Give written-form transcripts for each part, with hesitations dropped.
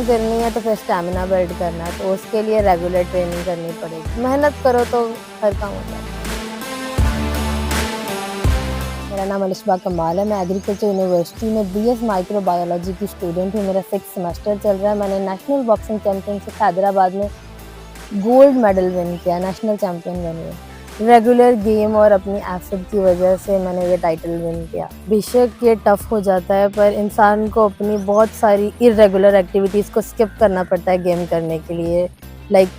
Boxing करनी है तो फिर स्टैमिना बिल्ड करना है, तो उसके लिए रेगुलर ट्रेनिंग करनी पड़ेगी। मेहनत करो तो हर काम हो जाएगा। मेरा नाम अलिशबा कमाल है। मैं एग्रीकल्चर यूनिवर्सिटी में बीएस माइक्रोबायोलॉजी की स्टूडेंट हूँ। मेरा 6th सेमेस्टर चल रहा है। मैंने नेशनल बॉक्सिंग चैम्पियनशिप हैदराबाद में गोल्ड मेडल विन किया, नेशनल चैम्पियन बनी हूँ। रेगुलर गेम और अपनी एफर्ट की वजह से मैंने ये टाइटल विन किया। बेशक ये टफ़ हो जाता है, पर इंसान को अपनी बहुत सारी इर्रेगुलर एक्टिविटीज़ को स्किप करना पड़ता है गेम करने के लिए। लाइक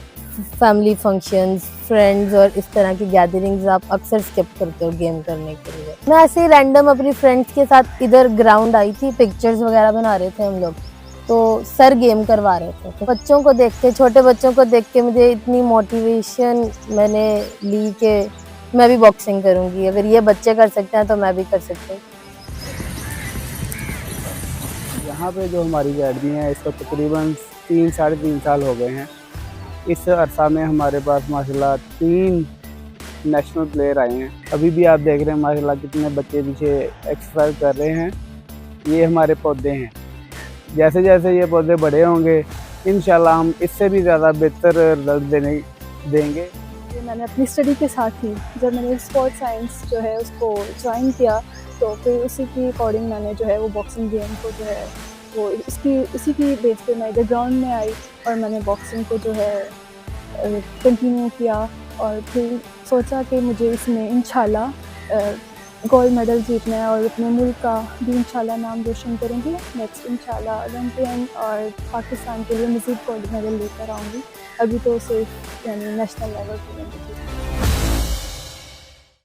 फैमिली फंक्शंस, फ्रेंड्स और इस तरह की गैदरिंग्स आप अक्सर स्किप करते हो गेम करने के लिए। मैं ऐसे ही रैंडम अपनी फ्रेंड्स के साथ इधर ग्राउंड आई थी, पिक्चर्स वगैरह बना रहे थे हम लोग, तो सर गेम करवा रहे थे। तो बच्चों को देख के, छोटे बच्चों को देख के मुझे इतनी मोटिवेशन मैंने ली कि मैं भी बॉक्सिंग करूँगी। अगर ये बच्चे कर सकते हैं तो मैं भी कर सकती हूँ। यहाँ पे जो हमारी अकेडमी है इसको तकरीबन 3 साढ़े 3 साल हो गए हैं। इस अरसा में हमारे पास माशाल्लाह 3 नेशनल प्लेयर आए हैं। अभी भी आप देख रहे हैं माशाल्लाह कितने बच्चे पीछे एक्सरसाइज कर रहे हैं। ये हमारे पौधे हैं। जैसे जैसे ये पौधे बड़े होंगे इंशाल्लाह हम इससे भी ज़्यादा बेहतर रिजल्ट देंगे। ये मैंने अपनी स्टडी के साथ ही जब मैंने स्पोर्ट्स साइंस जो है उसको ज्वाइन किया, तो फिर उसी की अकॉर्डिंग मैंने जो है वो बॉक्सिंग गेम को जो है वो इसी की बेस पे मैं इधर ग्राउंड में आई और मैंने बॉक्सिंग को जो है कंटिन्यू किया। और फिर सोचा कि मुझे इसमें इंशाल्लाह गोल्ड मेडल जीतना है और अपने मुल्क का भी इंशाल्लाह नाम रोशन करूँगी। नेक्स्ट इंशाल्लाह ओलंपियन और पाकिस्तान के लिए मज़ीद गोल्ड मेडल लेकर आऊँगी। अभी तो सिर्फ यानी नेशनल लेवल पे मैं